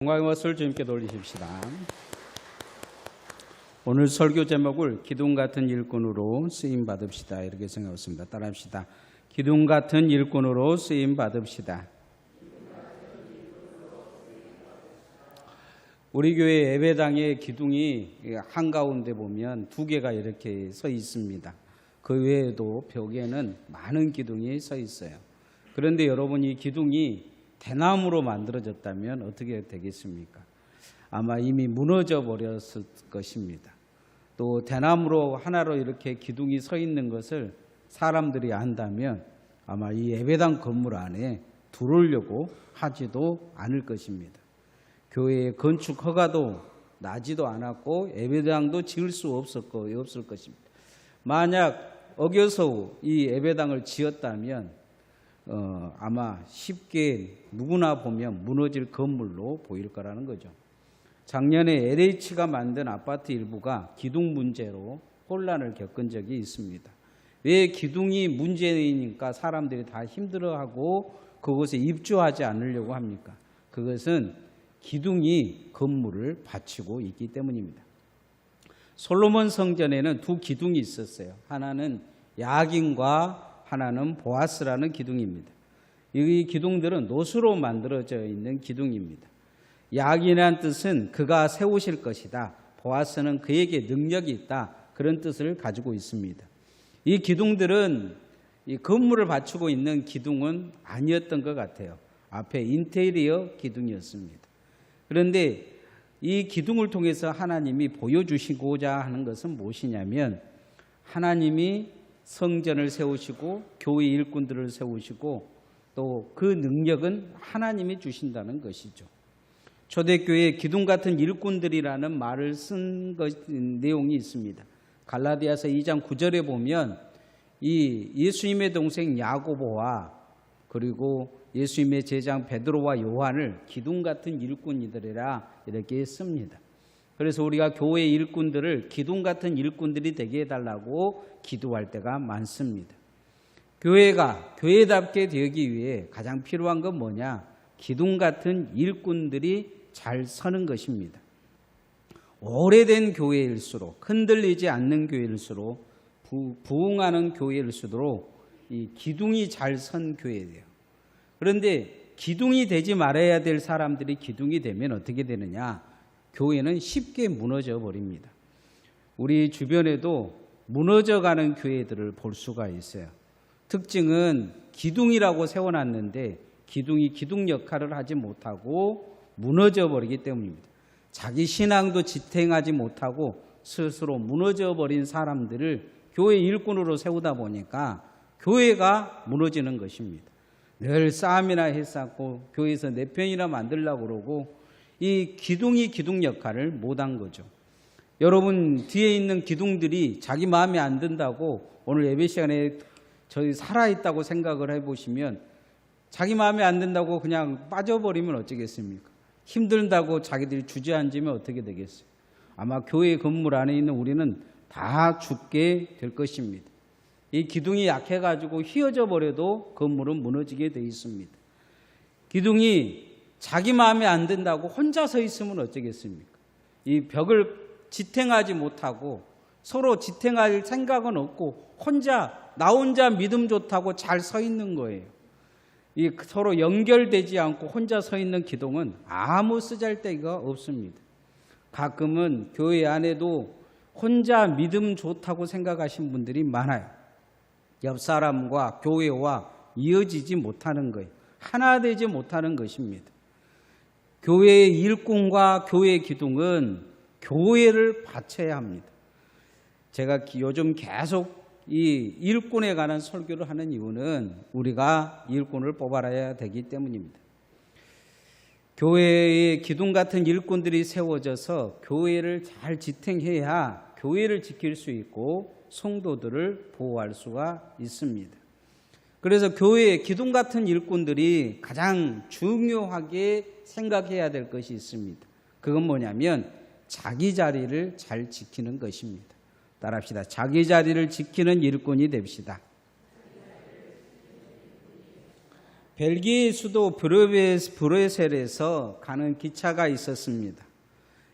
영광의 것을 주님께 돌리십시다. 오늘 설교 제목을 기둥 같은 일꾼으로 쓰임 받읍시다 이렇게 생각했습니다. 따라합시다. 기둥 같은 일꾼으로 쓰임 받읍시다. 우리 교회 예배당의 기둥이 한가운데 보면 두 개가 이렇게 서 있습니다. 그 외에도 벽에는 많은 기둥이 서 있어요. 그런데 여러분, 이 기둥이 대나무로 만들어졌다면 어떻게 되겠습니까? 아마 이미 무너져 버렸을 것입니다. 또 대나무로 하나로 이렇게 기둥이 서 있는 것을 사람들이 안다면 아마 이 예배당 건물 안에 들어오려고 하지도 않을 것입니다. 교회의 건축 허가도 나지도 않았고 예배당도 지을 수 없을 것입니다. 만약 어겨서 이 예배당을 지었다면 아마 쉽게 누구나 보면 무너질 건물로 보일 거라는 거죠. 작년에 LH가 만든 아파트 일부가 기둥 문제로 혼란을 겪은 적이 있습니다. 왜 기둥이 문제이니까 사람들이 다 힘들어하고 그곳에 입주하지 않으려고 합니까? 그것은 기둥이 건물을 받치고 있기 때문입니다. 솔로몬 성전에는 두 기둥이 있었어요. 하나는 야긴과 하나는 보아스라는 기둥입니다. 이 기둥들은 노수로 만들어져 있는 기둥입니다. 야긴이라는 뜻은 그가 세우실 것이다. 보아스는 그에게 능력이 있다. 그런 뜻을 가지고 있습니다. 이 기둥들은 이 건물을 받치고 있는 기둥은 아니었던 것 같아요. 앞에 인테리어 기둥이었습니다. 그런데 이 기둥을 통해서 하나님이 보여주시고자 하는 것은 무엇이냐면, 하나님이 성전을 세우시고 교회 일꾼들을 세우시고 또 그 능력은 하나님이 주신다는 것이죠. 초대교회에 기둥 같은 일꾼들이라는 말을 쓴 내용이 있습니다. 갈라디아서 2장 9절에 보면 이 예수님의 동생 야고보와 그리고 예수님의 제자 베드로와 요한을 기둥 같은 일꾼이들이라 이렇게 씁니다. 그래서 우리가 교회 일꾼들을 기둥 같은 일꾼들이 되게 해달라고 기도할 때가 많습니다. 교회가 교회답게 되기 위해 가장 필요한 건 뭐냐? 기둥 같은 일꾼들이 잘 서는 것입니다. 오래된 교회일수록, 흔들리지 않는 교회일수록, 부흥하는 교회일수록 이 기둥이 잘 선 교회예요. 그런데 기둥이 되지 말아야 될 사람들이 기둥이 되면 어떻게 되느냐? 교회는 쉽게 무너져 버립니다. 우리 주변에도 무너져가는 교회들을 볼 수가 있어요. 특징은 기둥이라고 세워놨는데 기둥이 기둥 역할을 하지 못하고 무너져 버리기 때문입니다. 자기 신앙도 지탱하지 못하고 스스로 무너져 버린 사람들을 교회 일꾼으로 세우다 보니까 교회가 무너지는 것입니다. 늘 싸움이나 했었고 교회에서 내 편이나 만들려고 그러고 이 기둥이 기둥 역할을 못한 거죠. 여러분, 뒤에 있는 기둥들이 자기 마음에 안 든다고 오늘 예배 시간에 저희 살아있다고 생각을 해보시면, 자기 마음에 안 든다고 그냥 빠져버리면 어쩌겠습니까? 힘들다고 자기들이 주저앉으면 어떻게 되겠어요? 아마 교회 건물 안에 있는 우리는 다 죽게 될 것입니다. 이 기둥이 약해가지고 휘어져 버려도 건물은 무너지게 돼 있습니다. 기둥이 자기 마음에 안 든다고 혼자 서 있으면 어쩌겠습니까? 이 벽을 지탱하지 못하고 서로 지탱할 생각은 없고 나 혼자 믿음 좋다고 잘 서 있는 거예요. 이 서로 연결되지 않고 혼자 서 있는 기둥은 아무 쓰잘데기가 없습니다. 가끔은 교회 안에도 혼자 믿음 좋다고 생각하신 분들이 많아요. 옆 사람과 교회와 이어지지 못하는 거예요. 하나 되지 못하는 것입니다. 교회의 일꾼과 교회의 기둥은 교회를 바쳐야 합니다. 제가 요즘 계속 이 일꾼에 관한 설교를 하는 이유는 우리가 일꾼을 뽑아야 되기 때문입니다. 교회의 기둥 같은 일꾼들이 세워져서 교회를 잘 지탱해야 교회를 지킬 수 있고 성도들을 보호할 수가 있습니다. 그래서 교회의 기둥 같은 일꾼들이 가장 중요하게 생각해야 될 것이 있습니다. 그건 뭐냐면 자기 자리를 잘 지키는 것입니다. 따라합시다. 자기 자리를 지키는 일꾼이 됩시다. 벨기에 수도 브뤼셀에서 가는 기차가 있었습니다.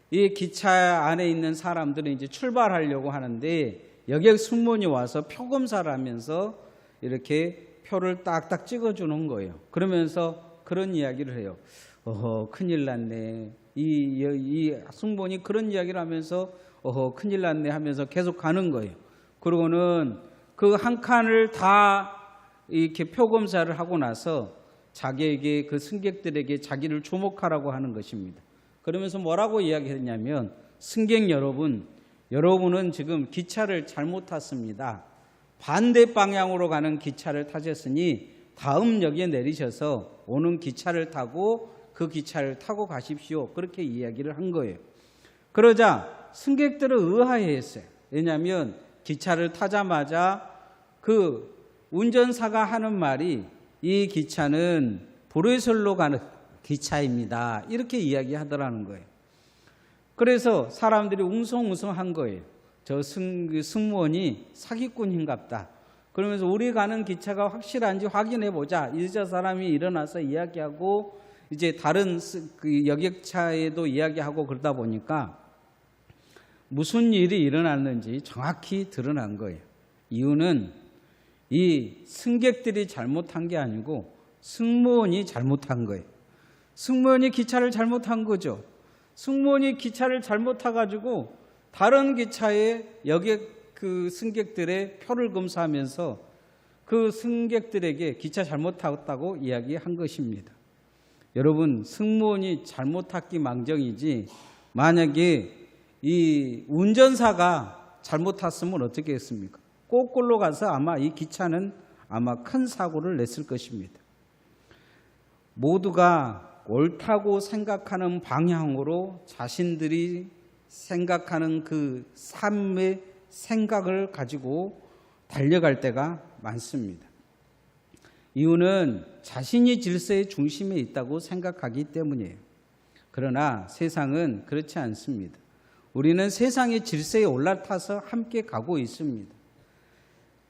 이 기차 안에 있는 사람들은 이제 출발하려고 하는데 여객 승무원이 와서 표 검사를 하면서 이렇게 표를 딱딱 찍어주는 거예요. 그러면서 그런 이야기를 해요. 큰일 났네. 이 승무원이 그런 이야기를 하면서 큰일 났네 하면서 계속 가는 거예요. 그러고는 그 한 칸을 다 이렇게 표 검사를 하고 나서 자기에게 그 승객들에게 자기를 주목하라고 하는 것입니다. 그러면서 뭐라고 이야기했냐면 승객 여러분, 여러분은 지금 기차를 잘못 탔습니다. 반대 방향으로 가는 기차를 타셨으니 다음 역에 내리셔서 오는 기차를 타고 그 기차를 타고 가십시오. 그렇게 이야기를 한 거예요. 그러자 승객들은 의아해했어요. 왜냐하면 기차를 타자마자 그 운전사가 하는 말이 이 기차는 브뤼셀로 가는 기차입니다. 이렇게 이야기하더라는 거예요. 그래서 사람들이 웅성웅성한 거예요. 저 승무원이 사기꾼인갑다. 그러면서 우리 가는 기차가 확실한지 확인해 보자. 이저 사람이 일어나서 이야기하고 이제 다른 그 여객차에도 이야기하고 그러다 보니까 무슨 일이 일어났는지 정확히 드러난 거예요. 이유는 이 승객들이 잘못한 게 아니고 승무원이 잘못한 거예요. 승무원이 기차를 잘못한 거죠. 승무원이 기차를 잘못 타가지고 다른 기차에 여객 그 승객들의 표를 검사하면서 그 승객들에게 기차 잘못 탔다고 이야기한 것입니다. 여러분, 승무원이 잘못 탔기 망정이지 만약에 이 운전사가 잘못 탔으면 어떻게 했습니까? 거꾸로 가서 아마 이 기차는 아마 큰 사고를 냈을 것입니다. 모두가 옳다고 생각하는 방향으로 자신들이 생각하는 그 삶의 생각을 가지고 달려갈 때가 많습니다. 이유는 자신이 질서의 중심에 있다고 생각하기 때문이에요. 그러나 세상은 그렇지 않습니다. 우리는 세상의 질서에 올라타서 함께 가고 있습니다.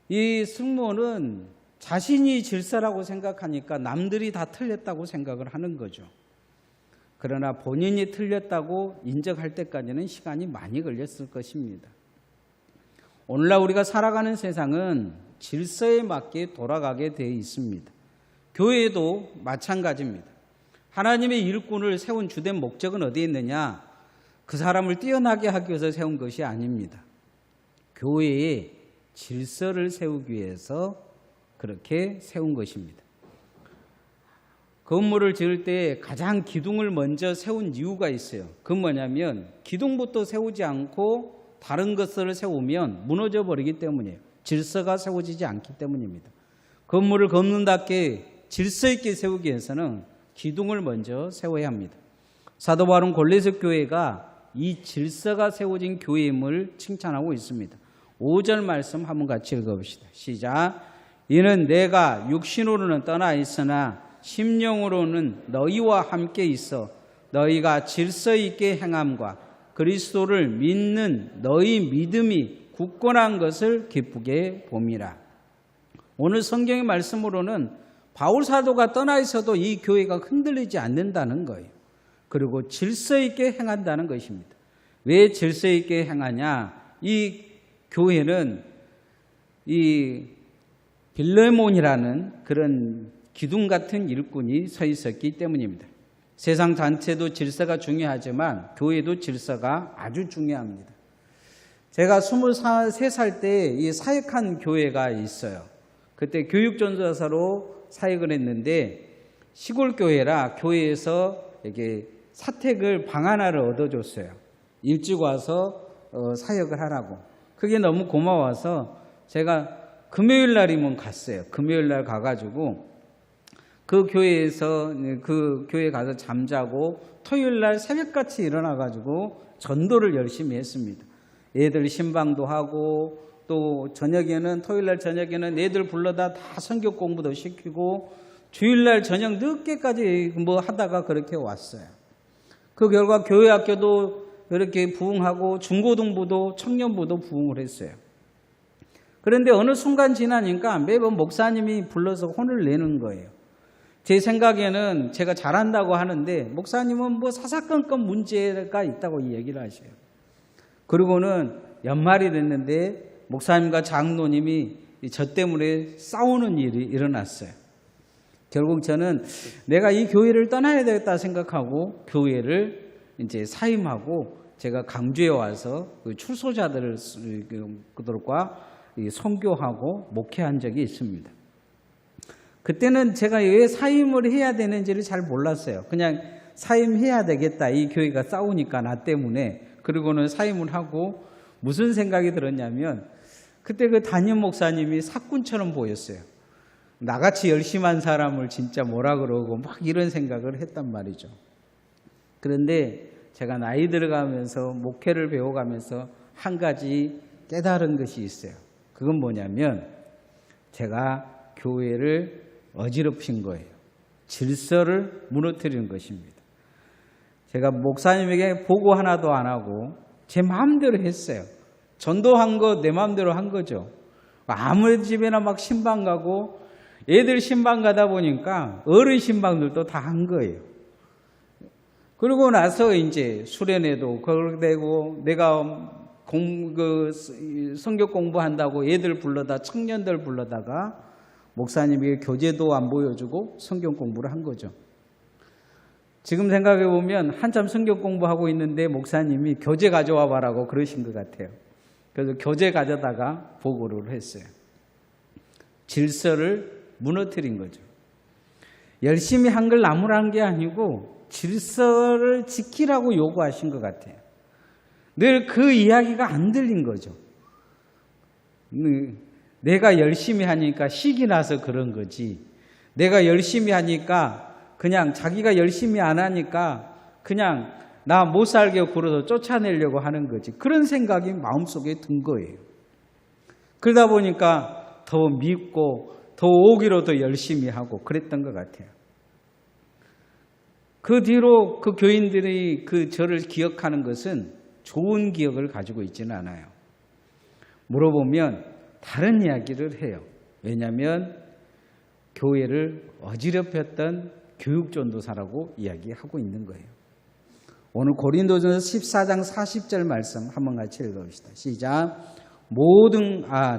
이 승무원은 자신이 질서라고 생각하니까 남들이 다 틀렸다고 생각을 하는 거죠. 그러나 본인이 틀렸다고 인정할 때까지는 시간이 많이 걸렸을 것입니다. 오늘날 우리가 살아가는 세상은 질서에 맞게 돌아가게 되어 있습니다. 교회도 마찬가지입니다. 하나님의 일꾼을 세운 주된 목적은 어디에 있느냐? 그 사람을 뛰어나게 하기 위해서 세운 것이 아닙니다. 교회에 질서를 세우기 위해서 그렇게 세운 것입니다. 건물을 지을 때 가장 기둥을 먼저 세운 이유가 있어요. 그건 뭐냐면 기둥부터 세우지 않고 다른 것을 세우면 무너져 버리기 때문이에요. 질서가 세워지지 않기 때문입니다. 건물을 건물답게 질서 있게 세우기 위해서는 기둥을 먼저 세워야 합니다. 사도 바울은 골로새 교회가 이 질서가 세워진 교회임을 칭찬하고 있습니다. 5절 말씀 한번 같이 읽어봅시다. 시작. 이는 내가 육신으로는 떠나 있으나 심령으로는 너희와 함께 있어 너희가 질서 있게 행함과 그리스도를 믿는 너희 믿음이 굳건한 것을 기쁘게 봄이라. 오늘 성경의 말씀으로는 바울 사도가 떠나 있어도 이 교회가 흔들리지 않는다는 거예요. 그리고 질서 있게 행한다는 것입니다. 왜 질서 있게 행하냐? 이 교회는 이 빌레몬이라는 그런 기둥 같은 일꾼이 서 있었기 때문입니다. 세상 전체도 질서가 중요하지만 교회도 질서가 아주 중요합니다. 제가 23살 때 이 사역한 교회가 있어요. 그때 교육전도사로 사역을 했는데 시골 교회라 교회에서 이렇게 사택을 방 하나를 얻어줬어요. 일찍 와서 사역을 하라고. 그게 너무 고마워서 제가 금요일 날이면 갔어요. 금요일 날 가가지고 그 교회에서 그 교회 가서 잠자고 토요일 날 새벽같이 일어나가지고 전도를 열심히 했습니다. 애들 신방도 하고 또 저녁에는 토요일 날 저녁에는 애들 불러다 다 성경 공부도 시키고 주일 날 저녁 늦게까지 뭐 하다가 그렇게 왔어요. 그 결과 교회 학교도 이렇게 부흥하고 중고등부도 청년부도 부흥을 했어요. 그런데 어느 순간 지나니까 매번 목사님이 불러서 혼을 내는 거예요. 제 생각에는 제가 잘한다고 하는데 목사님은 뭐 사사건건 문제가 있다고 이 얘기를 하셔요. 그리고는 연말이 됐는데 목사님과 장로님이 저 때문에 싸우는 일이 일어났어요. 결국 저는 내가 이 교회를 떠나야 되겠다 생각하고 교회를 이제 사임하고 제가 강주에 와서 출소자들과 선교하고 목회한 적이 있습니다. 그때는 제가 왜 사임을 해야 되는지를 잘 몰랐어요. 그냥 사임해야 되겠다. 이 교회가 싸우니까 나 때문에. 그리고는 사임을 하고 무슨 생각이 들었냐면 그때 그 담임 목사님이 사꾼처럼 보였어요. 나같이 열심히 한 사람을 진짜 뭐라 그러고 막 이런 생각을 했단 말이죠. 그런데 제가 나이 들어가면서 목회를 배워가면서 한 가지 깨달은 것이 있어요. 그건 뭐냐면 제가 교회를 어지럽힌 거예요. 질서를 무너뜨리는 것입니다. 제가 목사님에게 보고 하나도 안 하고 제 마음대로 했어요. 전도한 거 내 마음대로 한 거죠. 아무 집에나 막 신방 가고 애들 신방 가다 보니까 어른 신방들도 다 한 거예요. 그러고 나서 이제 수련회도 그렇게 되고 내가 성경 공부한다고 애들 불러다 청년들 불러다가 목사님이 교재도 안 보여주고 성경 공부를 한 거죠. 지금 생각해 보면 한참 성경 공부하고 있는데 목사님이 교재 가져와 봐라고 그러신 것 같아요. 그래서 교재 가져다가 보고를 했어요. 질서를 무너뜨린 거죠. 열심히 한 걸 나무란 게 아니고 질서를 지키라고 요구하신 것 같아요. 늘 그 이야기가 안 들린 거죠. 내가 열심히 하니까 식이 나서 그런 거지. 내가 열심히 하니까 그냥 자기가 열심히 안 하니까 그냥 나 못 살게 굴어서 쫓아내려고 하는 거지. 그런 생각이 마음속에 든 거예요. 그러다 보니까 더 믿고 더 오기로 더 열심히 하고 그랬던 것 같아요. 그 뒤로 그 교인들이 그 저를 기억하는 것은 좋은 기억을 가지고 있지는 않아요. 물어보면 다른 이야기를 해요. 왜냐하면 교회를 어지럽혔던 교육전도사라고 이야기하고 있는 거예요. 오늘 고린도전서 14장 40절 말씀 한번 같이 읽어봅시다. 시작.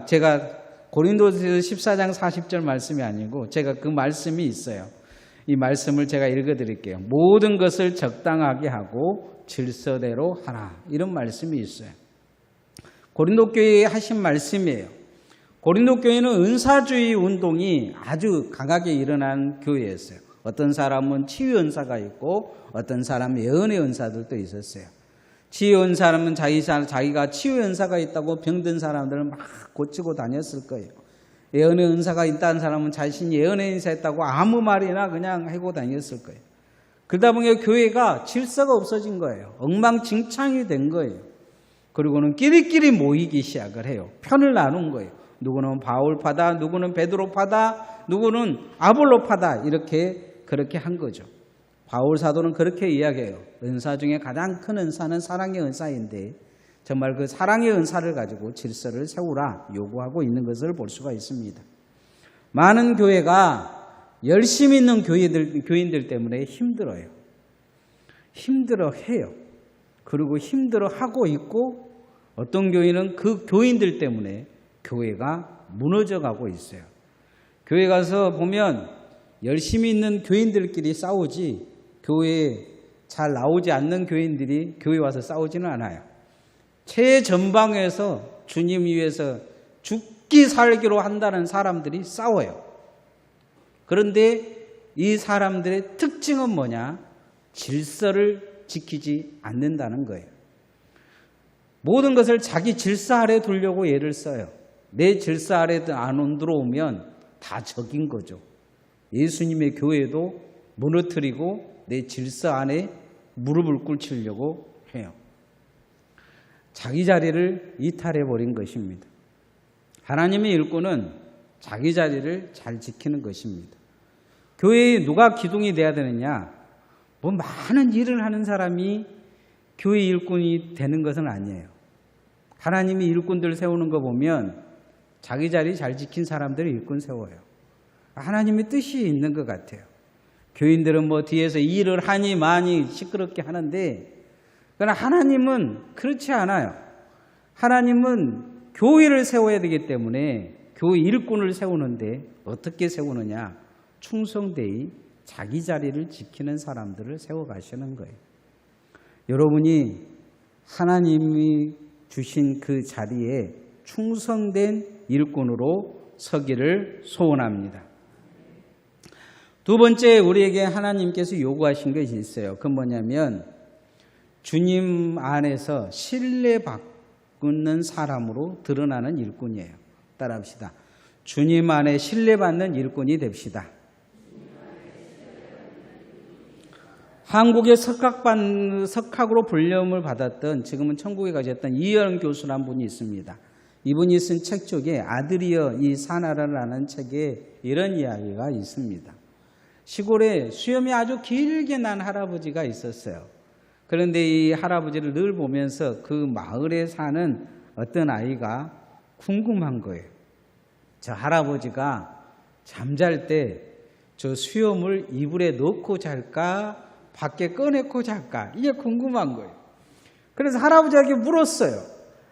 제가 고린도전서 14장 40절 말씀이 아니고 제가 그 말씀이 있어요. 이 말씀을 제가 읽어드릴게요. 모든 것을 적당하게 하고 질서대로 하라. 이런 말씀이 있어요. 고린도 교회에 하신 말씀이에요. 고린도 교회는 은사주의 운동이 아주 강하게 일어난 교회였어요. 어떤 사람은 치유 은사가 있고 어떤 사람은 예언의 은사들도 있었어요. 치유 은사는 자기가 치유 은사가 있다고 병든 사람들을 막 고치고 다녔을 거예요. 예언의 은사가 있다는 사람은 자신이 예언의 은사 있다고 아무 말이나 그냥 하고 다녔을 거예요. 그러다 보니 교회가 질서가 없어진 거예요. 엉망진창이 된 거예요. 그리고는 끼리끼리 모이기 시작을 해요. 편을 나눈 거예요. 누구는 바울파다, 누구는 베드로파다, 누구는 아볼로파다 그렇게 한 거죠. 바울 사도는 그렇게 이야기해요. 은사 중에 가장 큰 은사는 사랑의 은사인데 정말 그 사랑의 은사를 가지고 질서를 세우라 요구하고 있는 것을 볼 수가 있습니다. 많은 교회가 열심히 있는 교인들 때문에 힘들어요. 힘들어해요. 그리고 힘들어하고 있고 어떤 교인은 그 교인들 때문에 교회가 무너져가고 있어요. 교회 가서 보면 열심히 있는 교인들끼리 싸우지 교회에 잘 나오지 않는 교인들이 교회 와서 싸우지는 않아요. 최전방에서 주님 위해서 죽기 살기로 한다는 사람들이 싸워요. 그런데 이 사람들의 특징은 뭐냐? 질서를 지키지 않는다는 거예요. 모든 것을 자기 질서 아래 두려고 애를 써요. 내 질서 아래 안 들어오면 다 적인 거죠. 예수님의 교회도 무너뜨리고 내 질서 안에 무릎을 꿇히려고 해요. 자기 자리를 이탈해버린 것입니다. 하나님의 일꾼은 자기 자리를 잘 지키는 것입니다. 교회에 누가 기둥이 돼야 되느냐? 뭐 많은 일을 하는 사람이 교회 일꾼이 되는 것은 아니에요. 하나님이 일꾼들 세우는 거 보면 자기 자리 잘 지킨 사람들이 일꾼 세워요. 하나님의 뜻이 있는 것 같아요. 교인들은 뭐 뒤에서 일을 하니 많이 시끄럽게 하는데, 그러나 하나님은 그렇지 않아요. 하나님은 교회를 세워야 되기 때문에 교회 일꾼을 세우는데 어떻게 세우느냐? 충성되이 자기 자리를 지키는 사람들을 세워가시는 거예요. 여러분이 하나님이 주신 그 자리에 충성된 일꾼으로 서기를 소원합니다. 두 번째, 우리에게 하나님께서 요구하신 것이 있어요. 그건 뭐냐면 주님 안에서 신뢰받는 사람으로 드러나는 일꾼이에요. 따라합시다. 주님 안에 신뢰받는 일꾼이 됩시다. 한국의 석학으로 불림을 받았던, 지금은 천국에 가셨던 이현 교수라는 분이 있습니다. 이분이 쓴 책 중에 아들이여 이 사나라라는 책에 이런 이야기가 있습니다. 시골에 수염이 아주 길게 난 할아버지가 있었어요. 그런데 이 할아버지를 늘 보면서 그 마을에 사는 어떤 아이가 궁금한 거예요. 저 할아버지가 잠잘 때 저 수염을 이불에 넣고 잘까 밖에 꺼내고 잘까, 이게 궁금한 거예요. 그래서 할아버지에게 물었어요.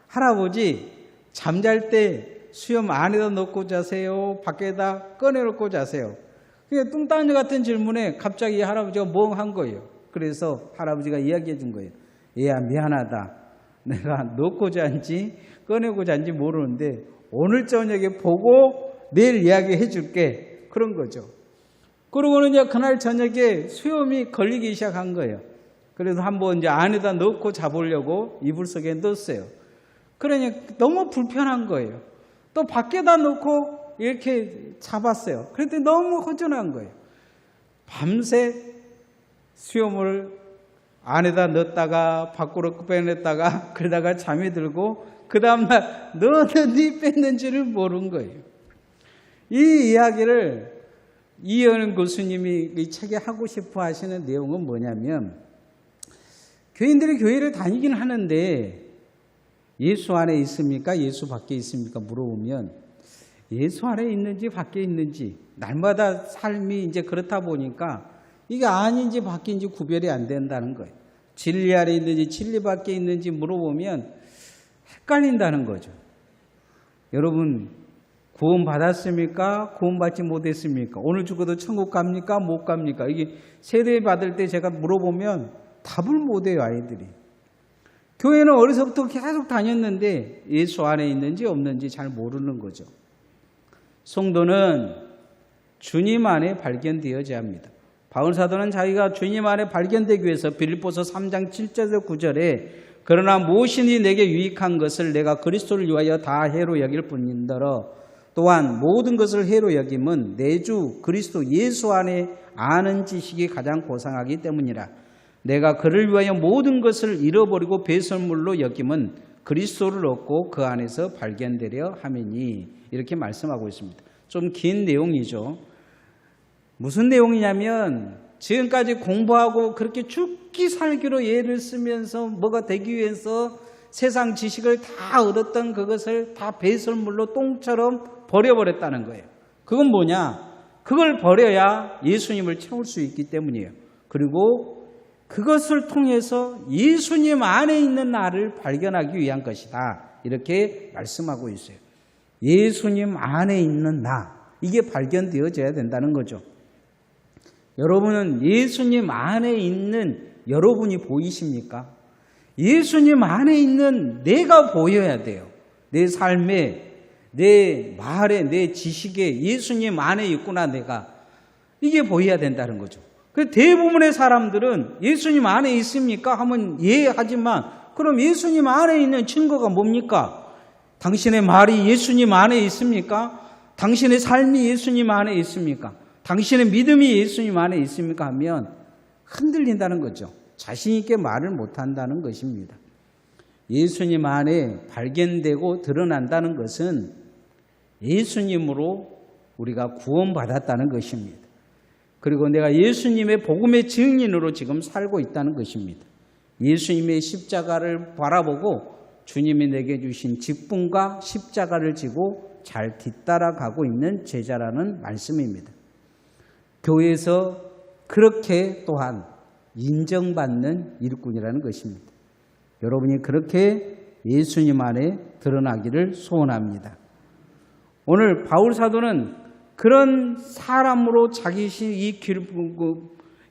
할아버지, 잠잘 때 수염 안에다 넣고 자세요? 밖에다 꺼내놓고 자세요? 그게 뚱딴지 같은 질문에 갑자기 할아버지가 멍한 거예요. 그래서 할아버지가 이야기해 준 거예요. 얘야, 미안하다. 내가 넣고 잔지 꺼내고 잔지 모르는데 오늘 저녁에 보고 내일 이야기해 줄게. 그런 거죠. 그러고는 이제 그날 저녁에 수염이 걸리기 시작한 거예요. 그래서 한번 이제 안에다 넣고 자보려고 이불 속에 넣었어요. 그러니 너무 불편한 거예요. 또 밖에다 넣고 이렇게 잡았어요. 그랬더니 너무 허전한 거예요. 밤새 수염을 안에다 넣었다가 밖으로 빼냈다가 그러다가 잠이 들고 그 다음날 넣었는지 뺐는지를 모르는 거예요. 이 이야기를 이현 교수님이 이 책에 하고 싶어 하시는 내용은 뭐냐면, 교인들이 교회를 다니긴 하는데 예수 안에 있습니까? 예수 밖에 있습니까? 물어보면 예수 안에 있는지 밖에 있는지, 날마다 삶이 이제 그렇다 보니까 이게 아닌지 밖인지 구별이 안 된다는 거예요. 진리 안에 있는지 진리 밖에 있는지 물어보면 헷갈린다는 거죠. 여러분, 구원 받았습니까? 구원 받지 못했습니까? 오늘 죽어도 천국 갑니까? 못 갑니까? 이게 세례 받을 때 제가 물어보면 답을 못해요, 아이들이. 교회는 어려서부터 계속 다녔는데 예수 안에 있는지 없는지 잘 모르는 거죠. 성도는 주님 안에 발견되어야 합니다. 바울 사도는 자기가 주님 안에 발견되기 위해서 빌립보서 3장 7절에서 9절에 그러나 무엇이니 내게 유익한 것을 내가 그리스도를 위하여 다 해로 여길 뿐인더러 또한 모든 것을 해로 여김은 내 주 그리스도 예수 안에 아는 지식이 가장 고상하기 때문이라. 내가 그를 위하여 모든 것을 잃어버리고 배설물로 여김은 그리스도를 얻고 그 안에서 발견되려 함이니. 이렇게 말씀하고 있습니다. 좀 긴 내용이죠. 무슨 내용이냐면 지금까지 공부하고 그렇게 죽기 살기로 예를 쓰면서 뭐가 되기 위해서 세상 지식을 다 얻었던 그것을 다 배설물로 똥처럼 버려버렸다는 거예요. 그건 뭐냐? 그걸 버려야 예수님을 채울 수 있기 때문이에요. 그리고 그것을 통해서 예수님 안에 있는 나를 발견하기 위한 것이다. 이렇게 말씀하고 있어요. 예수님 안에 있는 나, 이게 발견되어져야 된다는 거죠. 여러분은 예수님 안에 있는 여러분이 보이십니까? 예수님 안에 있는 내가 보여야 돼요. 내 삶에, 내 말에, 내 지식에 예수님 안에 있구나 내가. 이게 보여야 된다는 거죠. 대부분의 사람들은 예수님 안에 있습니까? 하면 예 하지만 그럼 예수님 안에 있는 증거가 뭡니까? 당신의 말이 예수님 안에 있습니까? 당신의 삶이 예수님 안에 있습니까? 당신의 믿음이 예수님 안에 있습니까? 하면 흔들린다는 거죠. 자신 있게 말을 못한다는 것입니다. 예수님 안에 발견되고 드러난다는 것은 예수님으로 우리가 구원받았다는 것입니다. 그리고 내가 예수님의 복음의 증인으로 지금 살고 있다는 것입니다. 예수님의 십자가를 바라보고 주님이 내게 주신 직분과 십자가를 지고 잘 뒤따라가고 있는 제자라는 말씀입니다. 교회에서 그렇게 또한 인정받는 일꾼이라는 것입니다. 여러분이 그렇게 예수님 안에 드러나기를 소원합니다. 오늘 바울 사도는 그런 사람으로 자기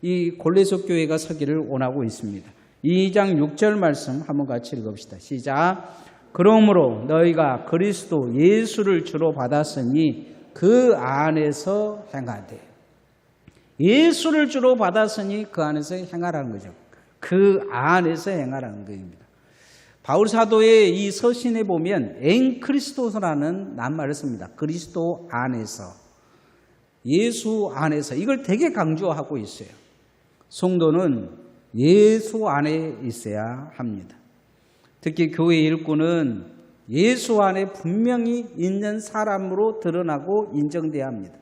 이 골로새 교회가 서기를 원하고 있습니다. 2장 6절 말씀 한번 같이 읽읍시다. 시작. 그러므로 너희가 그리스도 예수를 주로 받았으니 그 안에서 행하되. 예수를 주로 받았으니 그 안에서 행하라는 거죠. 그 안에서 행하라는 것입니다. 바울 사도의 이 서신에 보면 엔 크리스토스라는 낱말을 씁니다. 그리스도 안에서, 예수 안에서, 이걸 되게 강조하고 있어요. 성도는 예수 안에 있어야 합니다. 특히 교회 일꾼은 예수 안에 분명히 있는 사람으로 드러나고 인정돼야 합니다.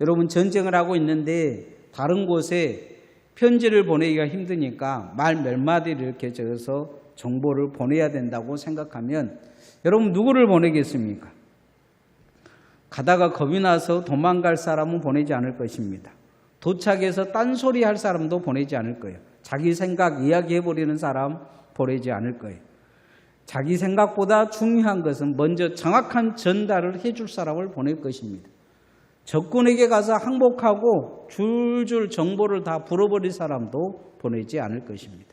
여러분, 전쟁을 하고 있는데 다른 곳에 편지를 보내기가 힘드니까 말 몇 마디를 이렇게 적어서 정보를 보내야 된다고 생각하면 여러분 누구를 보내겠습니까? 가다가 겁이 나서 도망갈 사람은 보내지 않을 것입니다. 도착해서 딴소리 할 사람도 보내지 않을 거예요. 자기 생각 이야기해버리는 사람 보내지 않을 거예요. 자기 생각보다 중요한 것은 먼저 정확한 전달을 해줄 사람을 보낼 것입니다. 적군에게 가서 항복하고 줄줄 정보를 다 불어버릴 사람도 보내지 않을 것입니다.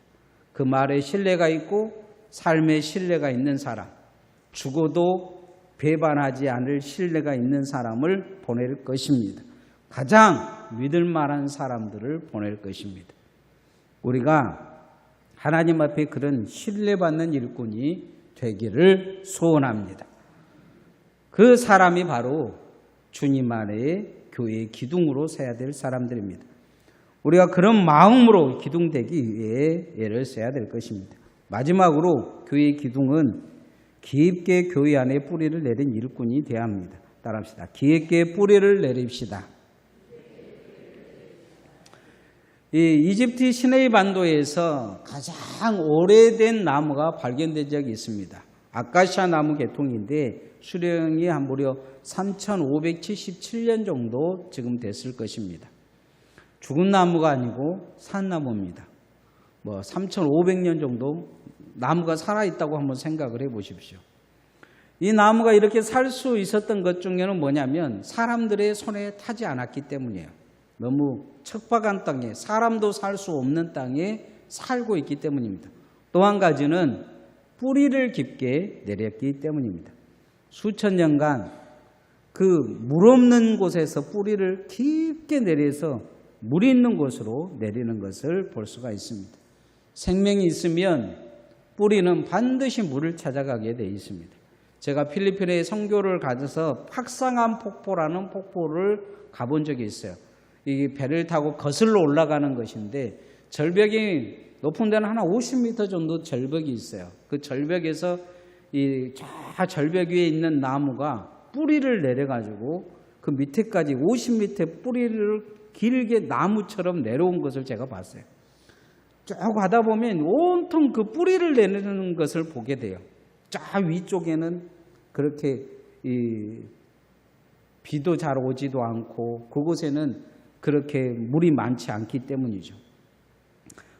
그 말에 신뢰가 있고 삶에 신뢰가 있는 사람, 죽어도 배반하지 않을 신뢰가 있는 사람을 보낼 것입니다. 가장 믿을 만한 사람들을 보낼 것입니다. 우리가 하나님 앞에 그런 신뢰받는 일꾼이 되기를 소원합니다. 그 사람이 바로 주님 안에 교회의 기둥으로 서야 될 사람들입니다. 우리가 그런 마음으로 기둥되기 위해 애를 써야 될 것입니다. 마지막으로 교회의 기둥은 깊게 교회 안에 뿌리를 내린 일꾼이 되어야 합니다. 따라합시다. 깊게 뿌리를 내립시다. 이 이집트 시내이 반도에서 가장 오래된 나무가 발견된 적이 있습니다. 아카시아 나무 계통인데 수령이 한 무려 3577년 정도 지금 됐을 것입니다. 죽은 나무가 아니고 산 나무입니다. 3500년 정도 나무가 살아있다고 한번 생각을 해 보십시오. 이 나무가 이렇게 살 수 있었던 것 중에는 뭐냐면 사람들의 손에 타지 않았기 때문이에요. 너무 척박한 땅에, 사람도 살 수 없는 땅에 살고 있기 때문입니다. 또 한 가지는 뿌리를 깊게 내렸기 때문입니다. 수천 년간 그 물 없는 곳에서 뿌리를 깊게 내려서 물 있는 곳으로 내리는 것을 볼 수가 있습니다. 생명이 있으면 뿌리는 반드시 물을 찾아가게 되어 있습니다. 제가 필리핀에 선교를 가져서 팍상암 폭포라는 폭포를 가본 적이 있어요. 이 배를 타고 거슬러 올라가는 것인데 절벽이 높은 데는 한 50m 정도 절벽이 있어요. 그 절벽에서 저 절벽 위에 있는 나무가 뿌리를 내려가지고 그 밑에까지 50m 뿌리를 길게 나무처럼 내려온 것을 제가 봤어요. 쭉 가다 보면 온통 그 뿌리를 내리는 것을 보게 돼요. 저 위쪽에는 그렇게 비도 잘 오지도 않고 그곳에는 그렇게 물이 많지 않기 때문이죠.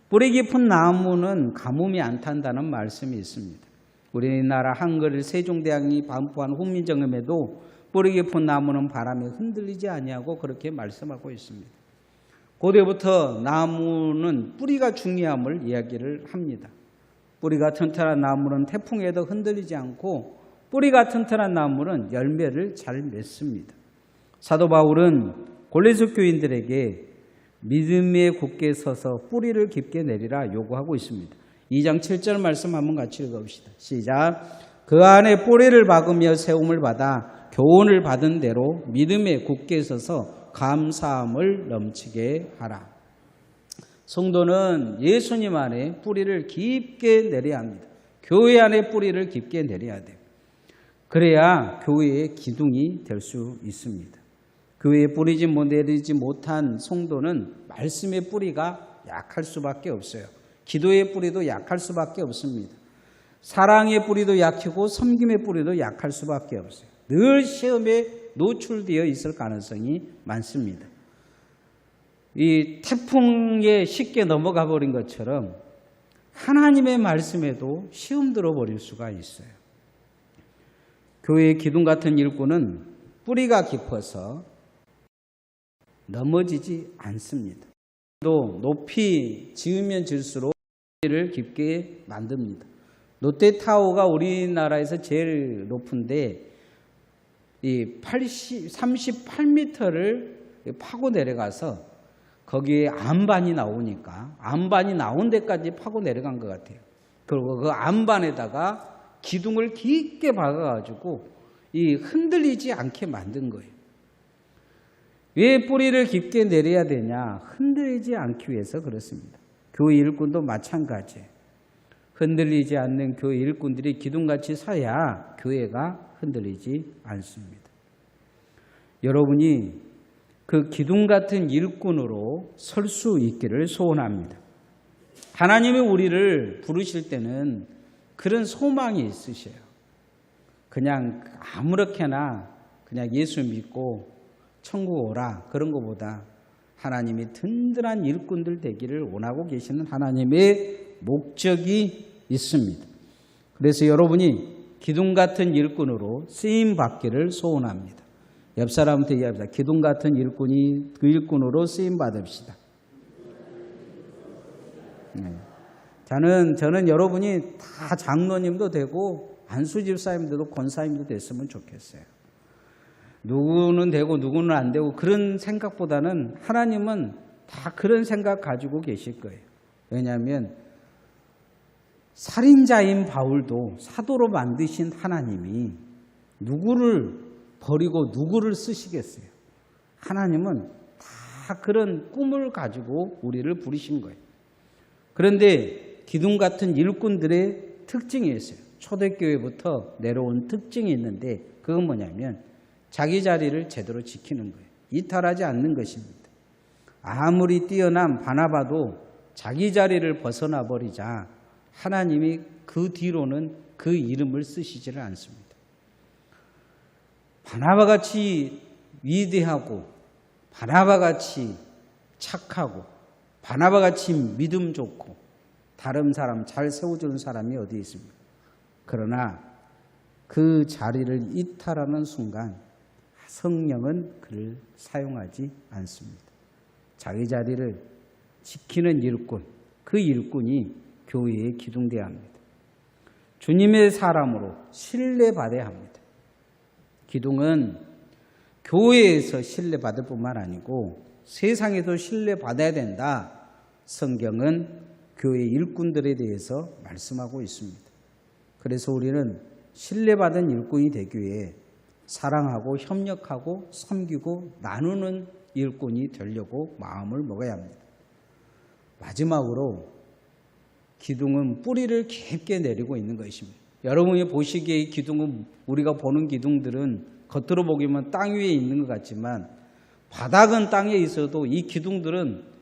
뿌리 깊은 나무는 가뭄이 안 탄다는 말씀이 있습니다. 우리나라 한글 세종대왕이 반포한 훈민정음에도 뿌리 깊은 나무는 바람에 흔들리지 아니하고 그렇게 말씀하고 있습니다. 고대부터 나무는 뿌리가 중요함을 이야기를 합니다. 뿌리가 튼튼한 나무는 태풍에도 흔들리지 않고 뿌리가 튼튼한 나무는 열매를 잘 맺습니다. 사도 바울은 골로새 교인들에게 믿음에 굳게 서서 뿌리를 깊게 내리라 요구하고 있습니다. 2장 7절 말씀 한번 같이 읽어봅시다. 시작. 그 안에 뿌리를 박으며 세움을 받아 교훈을 받은 대로 믿음에 굳게 서서 감사함을 넘치게 하라. 성도는 예수님 안에 뿌리를 깊게 내려야 합니다. 교회 안에 뿌리를 깊게 내려야 돼요. 그래야 교회의 기둥이 될 수 있습니다. 교회에 뿌리지 내리지 못한 성도는 말씀의 뿌리가 약할 수밖에 없어요. 기도의 뿌리도 약할 수밖에 없습니다. 사랑의 뿌리도 약하고 섬김의 뿌리도 약할 수밖에 없어요. 늘 시험에 노출되어 있을 가능성이 많습니다. 이 태풍에 쉽게 넘어가 버린 것처럼 하나님의 말씀에도 시험 들어버릴 수가 있어요. 교회의 기둥 같은 일꾼은 뿌리가 깊어서 넘어지지 않습니다. 또 높이 지으면 질수록 뿌리를 깊게 만듭니다. 롯데타워가 우리나라에서 제일 높은데 이 38m를 파고 내려가서 거기에 안반이 나오니까 안반이 나온 데까지 파고 내려간 것 같아요. 그리고 그 안반에다가 기둥을 깊게 박아가지고 이 흔들리지 않게 만든 거예요. 왜 뿌리를 깊게 내려야 되냐? 흔들리지 않기 위해서 그렇습니다. 교회 일꾼도 마찬가지예요. 흔들리지 않는 교회 일꾼들이 기둥같이 서야 교회가 흔들리지 않습니다. 여러분이 그 기둥 같은 일꾼으로 설 수 있기를 소원합니다. 하나님이 우리를 부르실 때는 그런 소망이 있으셔요. 그냥 아무렇게나 그냥 예수 믿고 천국 오라 그런 것보다 하나님이 든든한 일꾼들 되기를 원하고 계시는 하나님의 목적이 있습니다. 그래서 여러분이 기둥 같은 일꾼으로 쓰임 받기를 소원합니다. 옆 사람한테 이야기합니다. 기둥 같은 일꾼이 그 일꾼으로 쓰임 받읍시다. 저는 여러분이 다 장로님도 되고 안수집사님도 권사님도 됐으면 좋겠어요. 누구는 되고 누구는 안 되고 그런 생각보다는 하나님은 다 그런 생각 가지고 계실 거예요. 왜냐하면 살인자인 바울도 사도로 만드신 하나님이 누구를 버리고 누구를 쓰시겠어요? 하나님은 다 그런 꿈을 가지고 우리를 부르신 거예요. 그런데 기둥 같은 일꾼들의 특징이 있어요. 초대교회부터 내려온 특징이 있는데 그건 뭐냐면 자기 자리를 제대로 지키는 거예요. 이탈하지 않는 것입니다. 아무리 뛰어난 바나바도 자기 자리를 벗어나 버리자 하나님이 그 뒤로는 그 이름을 쓰시지를 않습니다. 바나바같이 위대하고 바나바같이 착하고 바나바같이 믿음 좋고 다른 사람 잘 세워주는 사람이 어디 있습니까? 그러나 그 자리를 이탈하는 순간 성령은 그를 사용하지 않습니다. 자기 자리를 지키는 일꾼, 그 일꾼이 교회에 기둥돼야 합니다. 주님의 사람으로 신뢰받아야 합니다. 기둥은 교회에서 신뢰받을 뿐만 아니고 세상에도 신뢰받아야 된다. 성경은 교회 일꾼들에 대해서 말씀하고 있습니다. 그래서 우리는 신뢰받은 일꾼이 되기 위해 사랑하고 협력하고 섬기고 나누는 일꾼이 되려고 마음을 먹어야 합니다. 마지막으로 기둥은 뿌리를 깊게 내리고 있는 것입니다. 여러분이 보시기에 이 기둥은 우리가 보는 기둥들은 겉으로 보기만 땅 위에 있는 것 같지만 바닥은 땅에 있어도 이 기둥들은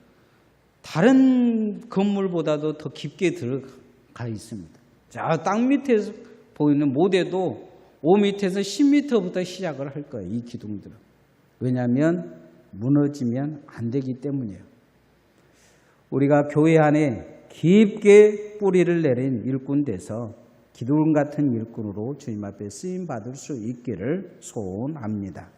다른 건물보다도 더 깊게 들어가 있습니다. 자, 땅 밑에서 보이는 모대도 5m에서 10m부터 시작을 할 거예요. 이 기둥들은. 왜냐하면 무너지면 안 되기 때문이에요. 우리가 교회 안에 깊게 뿌리를 내린 일꾼 돼서 기둥 같은 일꾼으로 주님 앞에 쓰임 받을 수 있기를 소원합니다.